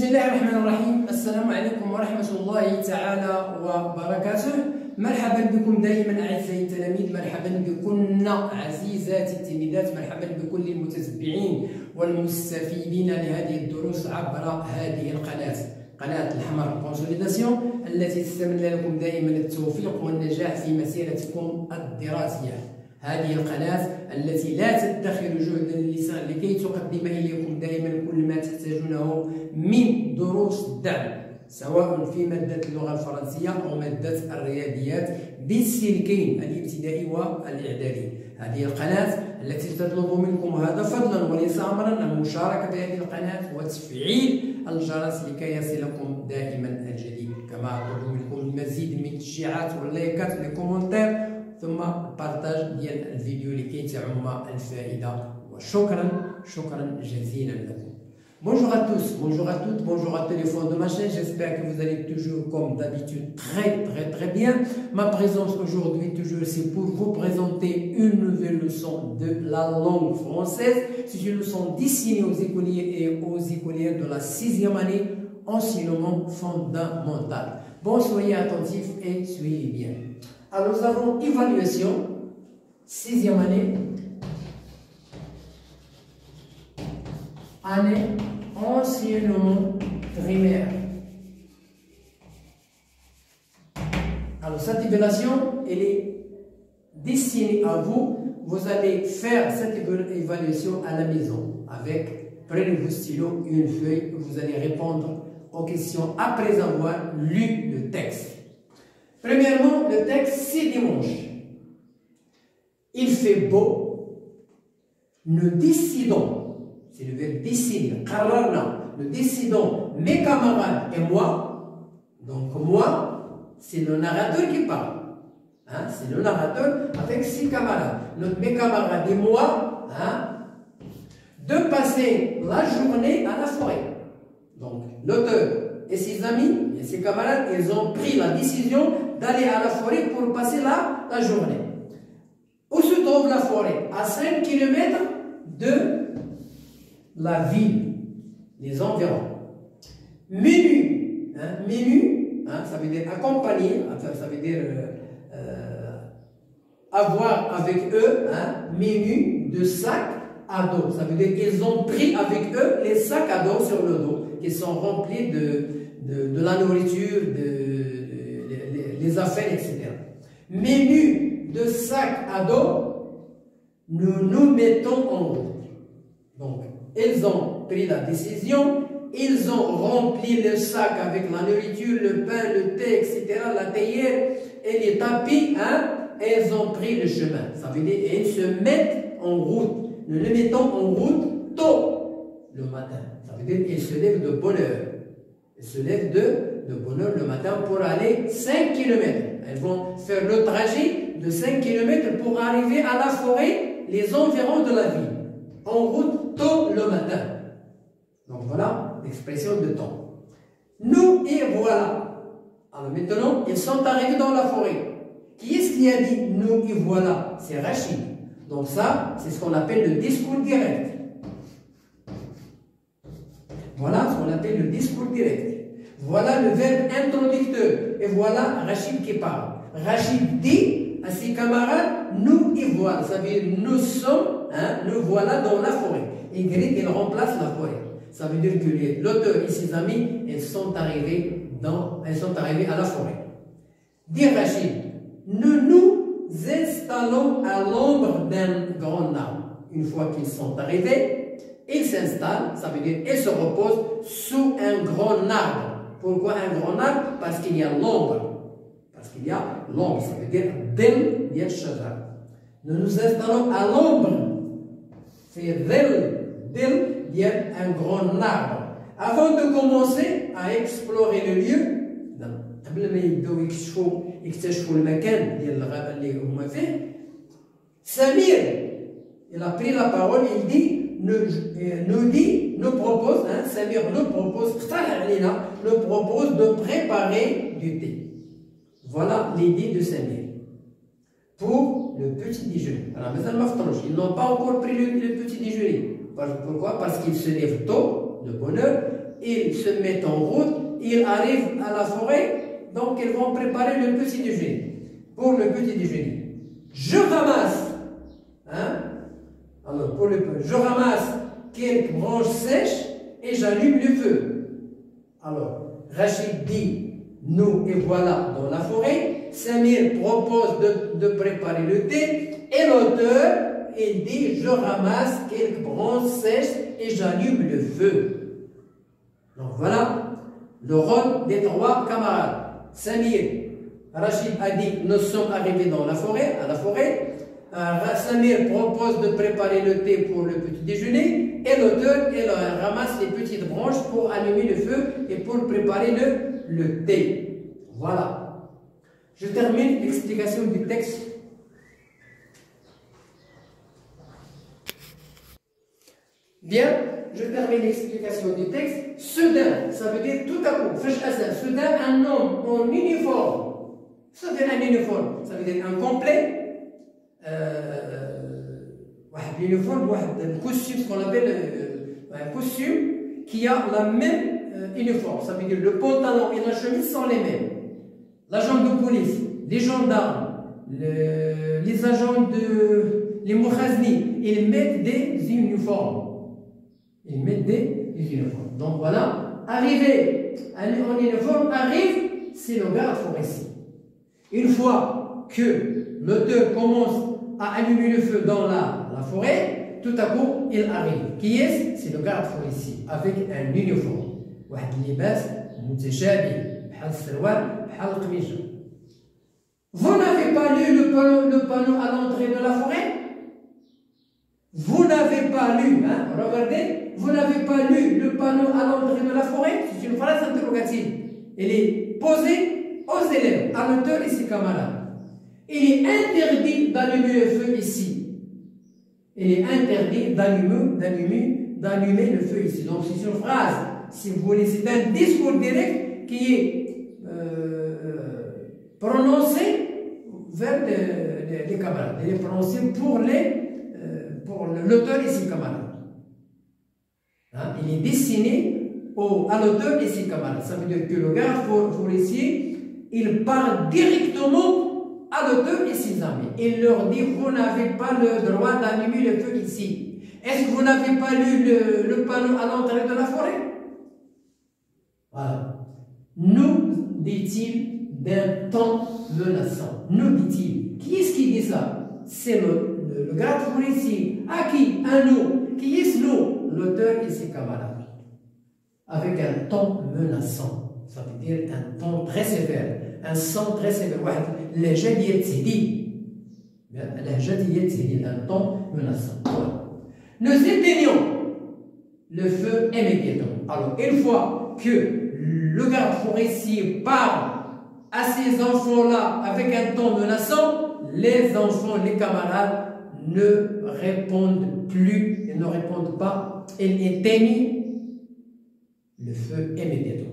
بسم الله الرحمن الرحيم. السلام عليكم ورحمة الله تعالى وبركاته. مرحبا بكم دائما أعزائي التلاميذ، مرحبا بكن عزيزاتي التلميذات، مرحبا بكل المتتبعين والمستفيدين لهذه الدروس عبر هذه قناة الحمر كونسوليداسيون التي تتمنى لكم دائما التوفيق والنجاح في مسيرتكم الدراسية. هذه القناة التي لا تدخر جهدا للسان لكي تقدم إليكم دائما كل ما تحتاجونه من دروس دعم، سواء في مادة اللغة الفرنسية أو مادة الرياضيات بالسلكين الابتدائي والإعدادي. هذه القناة التي تطلب منكم هذا فضلا وليس أمرا المشاركة في هذه القناة وتفعيل الجرس لكي يصلكم دائما الجديد، كما أطلب منكم المزيد من التشجيعات واللايكات والكومنتات ثم البارتاج ديال الفيديو لكي تعم الفائدة. وشكرا جزيلا لكم. Bonjour à tous, bonjour à toutes, bonjour à téléphone de ma chaîne, j'espère que vous allez toujours comme d'habitude très bien. Ma présence aujourd'hui toujours c'est pour vous présenter une nouvelle leçon de la langue française. C'est une leçon destinée aux écoliers et aux écolières de la 6e année enseignement fondamental. Bon, soyez attentifs et suivez bien. Alors nous avons évaluation, 6e année, enseignement primaire. Alors cette évaluation, elle est destinée à vous. Vous allez faire cette évaluation à la maison avec, prenez vos stylos, une feuille, vous allez répondre aux questions après avoir lu le texte. Premièrement, le texte c'est dimanche. Il fait beau. Nous décidons, c'est le verbe décider, nous décidons, mes camarades et moi. Donc moi, c'est le narrateur qui parle. Hein, c'est le narrateur avec ses camarades. Mes camarades et moi, de passer la journée à la forêt. Donc l'auteur et ses amis et ses camarades, ils ont pris la décision d'aller à la forêt pour passer la journée. Où se trouve la forêt? À 5 km de la ville, les environs. Menu, ça veut dire accompagner, ça veut dire avoir avec eux menu de sac à dos. Ça veut dire qu'ils ont pris avec eux les sacs à dos sur le dos qui sont remplis de la nourriture, les affaires, etc. Menu de sac à dos, nous nous mettons en route. Donc, ils ont pris la décision, ils ont rempli le sac avec la nourriture, le pain, le thé, etc., la théière et les tapis, et ils ont pris le chemin. Ça veut dire ils se mettent en route. Nous les mettons en route tôt le matin. Ça veut dire qu'ils se lèvent de bonne heure. Ils se lèvent de bonne heure le matin pour aller 5 km. Elles vont faire le trajet de 5 km pour arriver à la forêt, les environs de la ville. En route tôt le matin. Donc voilà l'expression de temps. Nous y voilà. Alors maintenant, ils sont arrivés dans la forêt. Qui est-ce qui a dit nous y voilà? C'est Rachid. Donc ça, c'est ce qu'on appelle le discours direct. Voilà ce qu'on appelle le discours direct. Voilà le verbe introducteur. Et voilà Rachid qui parle. Rachid dit à ses camarades, nous y voilà. Ça veut dire nous sommes, nous voilà dans la forêt. Y, il remplace la forêt. Ça veut dire que l'auteur et ses amis, ils sont arrivés à la forêt. Dit Rachid, nous nous installons à l'ombre d'un grand arbre. Une fois qu'ils sont arrivés, ils s'installent, ça veut dire ils se reposent sous un grand arbre. Pourquoi un grand arbre? Parce qu'il y a l'ombre. Parce qu'il y a l'ombre, ça veut dire Dil Dil Shajar. Nous nous installons à l'ombre. C'est Dil Dil, un grand arbre. Avant de commencer à explorer le lieu, قبل ما يبداو يكتشفوا المكان ديال الغابه اللي هما فيه، سمير il a pris la parole, il dit nous propose, Samir nous propose, nous propose de préparer du thé. Voilà l'idée de Samir pour le petit déjeuner. Alors, ils n'ont pas encore pris le petit déjeuner. Pourquoi? Parce qu'ils se lèvent tôt, de bonne heure, ils se mettent en route, ils arrivent à la forêt, donc ils vont préparer le petit déjeuner. Pour le petit déjeuner, je ramasse, alors je ramasse quelques branches sèches et j'allume le feu. Alors, Rachid dit, nous et voilà dans la forêt. Samir propose de préparer le thé et l'auteur, il dit, je ramasse quelques branches sèches et j'allume le feu. Donc voilà le rôle des trois camarades. Samir, Rachid a dit, nous sommes arrivés dans la forêt, à la forêt. Samir propose de préparer le thé pour le petit déjeuner et l'auteur ramasse les petites branches pour allumer le feu et pour préparer le thé. Voilà. Je termine l'explication du texte. Bien, je termine l'explication du texte. Soudain, ça veut dire tout à coup. Soudain, un homme en uniforme. Ça veut dire un uniforme. Ça veut dire un complet. L'uniforme, un costume, ce qu'on appelle un costume qui a la même uniforme. Ça veut dire le pantalon et la chemise sont les mêmes. L'agent de police, les gendarmes, les agents les moukhazni, ils mettent des uniformes. Ils mettent des uniformes. Donc voilà, arriver en uniforme, c'est le garde forestier. Une fois que l'auteur commence à allumer le feu dans la forêt, tout à coup, il arrive. Qui est-ce? C'est le garde forestier, avec un uniforme. واحد اللباس متشابه بحال السروال بحال القميصة. Vous n'avez pas lu le panneau à l'entrée de la forêt? Vous n'avez pas lu, regardez, vous n'avez pas lu le panneau à l'entrée de la forêt? C'est une phrase interrogative. Elle est posée aux élèves, à l'auteur et ses camarades. Il est interdit d'allumer le feu ici. Il est interdit d'allumer le feu ici. Donc c'est une phrase, si vous voulez, c'est un discours direct qui est prononcé vers les camarades. Il est prononcé pour l'auteur et ses camarades. Il est destiné à l'auteur et ses camarades. Ça veut dire que le garde forestier, il parle directement à l'auteur et ses amis. Il leur dit, vous n'avez pas le droit d'allumer le feu ici. Est-ce que vous n'avez pas lu le panneau à l'entrée de la forêt? Voilà. Nous, dit-il, d'un ton menaçant. Nous, dit-il. Qui est-ce qui dit ça? C'est le garde forestier. À qui? À nous. Qui est-ce nous? L'auteur et ses camarades. Avec un ton menaçant. Ça veut dire un ton très sévère. Un son très sévère. اللهجة ديال التهديد. اللهجة ديال التهديد. Un ton menaçant. Nous éteignons le feu immédiatement. Alors, une fois que le garde forestier parle à ces enfants-là avec un ton menaçant, les enfants, les camarades ne répondent plus, ils ne répondent pas, ils éteignent le feu immédiatement.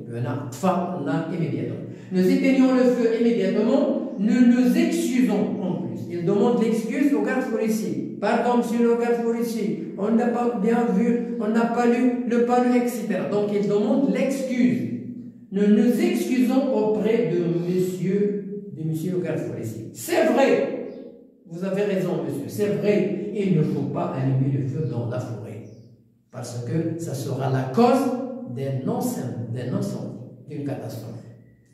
Nous éteignons le feu immédiatement, nous nous excusons en plus. Ils demandent l'excuse au garde forestier. Pardon, monsieur le garde forestier, on n'a pas bien vu, on n'a pas lu le panneau, etc. Donc ils demandent l'excuse. Nous nous excusons auprès de monsieur le garde forestier. C'est vrai, vous avez raison, monsieur, c'est vrai, il ne faut pas allumer le feu dans la forêt. Parce que ça sera la cause d'un incendie, d'une catastrophe.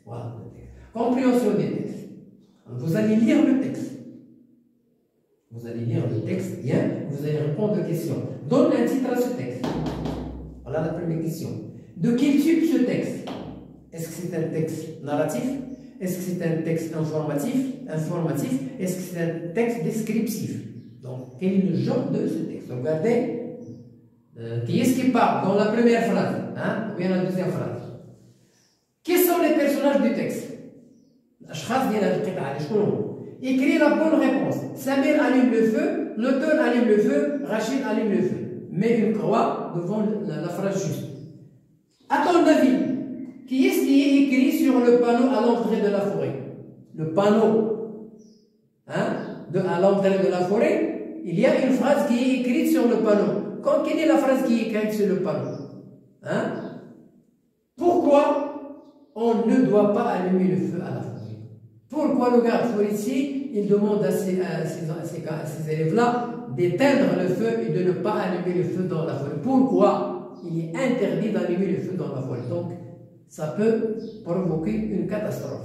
Voilà. Compréhension des textes. Vous allez lire le texte. Vous allez lire le texte, bien, vous allez répondre aux questions. Donne un titre à ce texte. Voilà la première question. De quel type ce texte? Est-ce que c'est un texte narratif? Est-ce que c'est un texte informatif? Est-ce que c'est un texte descriptif? Donc, quel est le genre de ce texte? Regardez. Qui est-ce qui parle dans la première phrase, ou bien la deuxième phrase? Quels sont les personnages du texte? Écris la bonne réponse. Samir allume le feu, l'auteur allume le feu, Rachid allume le feu. Mets une croix devant la phrase juste. À ton avis, qui est-ce qui est écrit sur le panneau à l'entrée de la forêt? Le panneau à l'entrée de la forêt, il y a une phrase qui est écrite sur le panneau. Quelle est la phrase qui est écrite sur le panneau? on ne doit pas allumer le feu à la forêt. Pourquoi le garde forestier, il demande à ces élèves-là d'éteindre le feu et de ne pas allumer le feu dans la forêt? Pourquoi il est interdit d'allumer le feu dans la forêt? Donc, ça peut provoquer une catastrophe.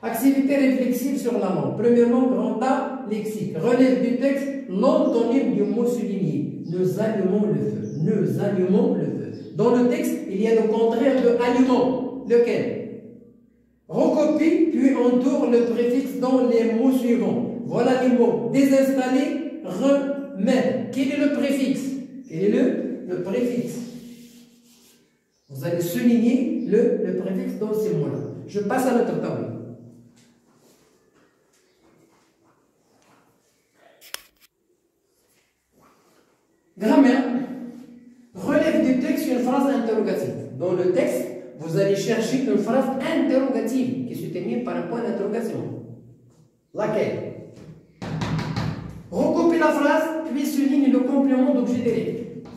Activité réflexive sur la langue. Premièrement, grand A, lexique. Relève du texte l'antonyme du mot souligné. Nous allumons le feu. Nous allumons le feu. Dans le texte, il y a le contraire de allumons. Lequel? Recopie, puis entoure le préfixe dans les mots suivants. Voilà les mots. Désinstaller, remettre. Quel est le préfixe? Quel est le préfixe? Vous allez souligner le préfixe dans ces mots-là. Je passe à notre tableau. Grammaire. Relève du texte une phrase interrogative. Dans le texte, vous allez chercher une phrase interrogative qui se termine par un point d'interrogation. Laquelle? Recopie la phrase, puis souligne le complément d'objet direct.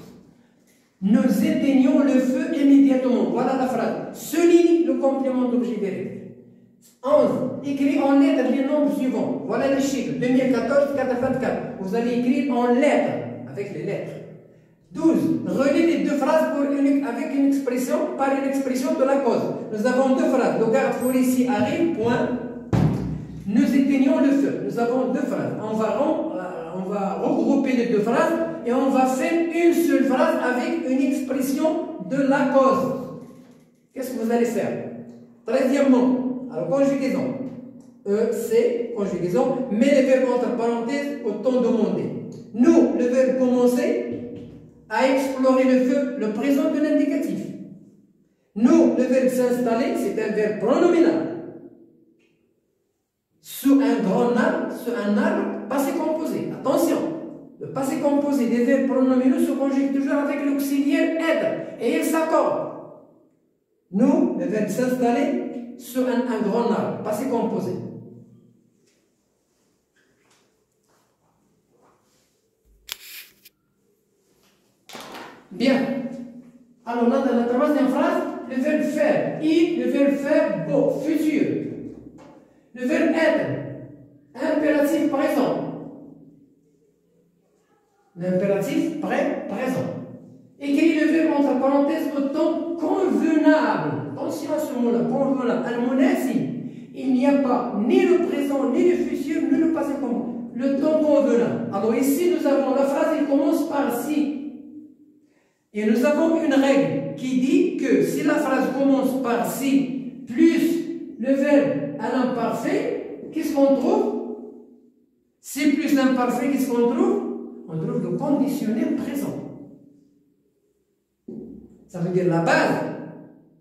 Nous éteignons le feu immédiatement. Voilà la phrase. Souligne le complément d'objet direct. 11. Écris en lettres les nombres suivants. Voilà les chiffres. 2014, 424. Vous allez écrire en lettres, avec les lettres. 12. Relis les deux phrases avec une expression, par une expression de la cause. Nous avons deux phrases. Le garde forestier arrive, point. Nous éteignons le feu. Nous avons deux phrases. On va regrouper les deux phrases et on va faire une seule phrase avec une expression de la cause. Qu'est-ce que vous allez faire? 13e, alors conjugaison. C'est conjugaison, mais les verbes entre parenthèses au temps demandé. Nous, le verbe commencer à explorer le feu, le présent de l'indicatif. Nous, le verbe s'installer, c'est un verbe pronominal. Sous un grand arbre, passé composé. Attention, le passé composé des verbes pronominaux se conjugue toujours avec l'auxiliaire être et il s'accorde. Nous, le verbe s'installer sur un grand arbre, passé composé. Bien. Alors là, dans la troisième phrase, le verbe faire. Le verbe faire, beau, futur. Le verbe être, impératif présent. L'impératif présent. Écris le verbe entre parenthèses au temps convenable. Attention à ce mot-là, convenable. Al-munasi. Il n'y a pas ni le présent, ni le futur, ni le passé composé. Le temps convenable. Alors ici, nous avons la phrase, elle commence par si. Et nous avons une règle qui dit que si la phrase commence par si, plus le verbe à l'imparfait, qu'est-ce qu'on trouve? Si plus l'imparfait, qu'est-ce qu'on trouve? On trouve le conditionnel présent. Ça veut dire la base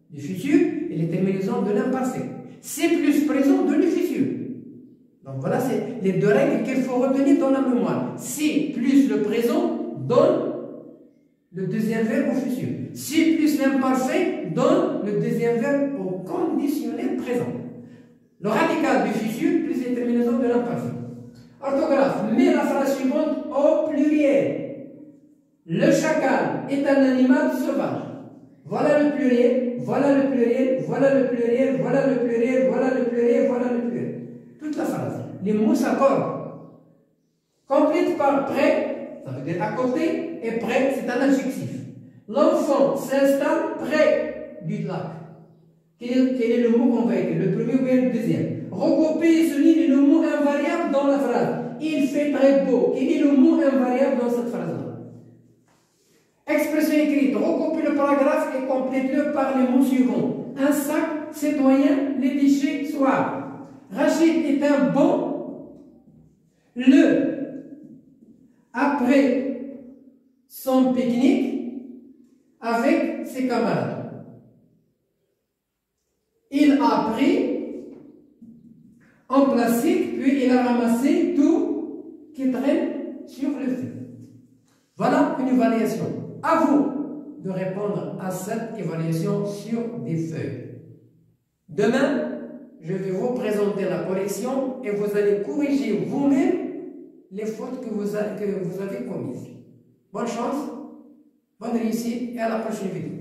du futur et les terminaisons de l'imparfait. Si plus présent de le futur. Donc voilà, c'est les deux règles qu'il faut retenir dans la mémoire. Si plus le présent donne le deuxième verbe au futur. Si plus l'imparfait donne le deuxième verbe au conditionnel présent. Le radical du futur plus les terminaisons de l'imparfait. Orthographe. Mets la phrase suivante au pluriel. Le chacal est un animal sauvage. Voilà le pluriel, voilà le pluriel, voilà le pluriel, voilà le pluriel, voilà le pluriel, voilà le pluriel. Toute la phrase. Les mots s'accordent. Complète par près, ça veut dire à côté, et près, c'est un adjectif. L'enfant s'installe près du lac. Quel est le mot qu'on va écrire? Le premier ou bien le deuxième? Regrouper et souligner le mot invariable dans la phrase. Il fait très beau. Quel est le mot invariable dans cette phrase-là? Expression écrite. Recopie le paragraphe et complète-le par les mots suivants. Un sac citoyen, les déchets soir. Rachid est un bon. Après son pique-nique avec ses camarades. Il a pris en plastique, puis il a ramassé tout qui traîne sur le feu. Voilà une évaluation. À vous de répondre à cette évaluation sur des feuilles. Demain, je vais vous présenter la correction et vous allez corriger vous-même les fautes que vous avez commises. Bonne chance, bonne réussite et à la prochaine vidéo.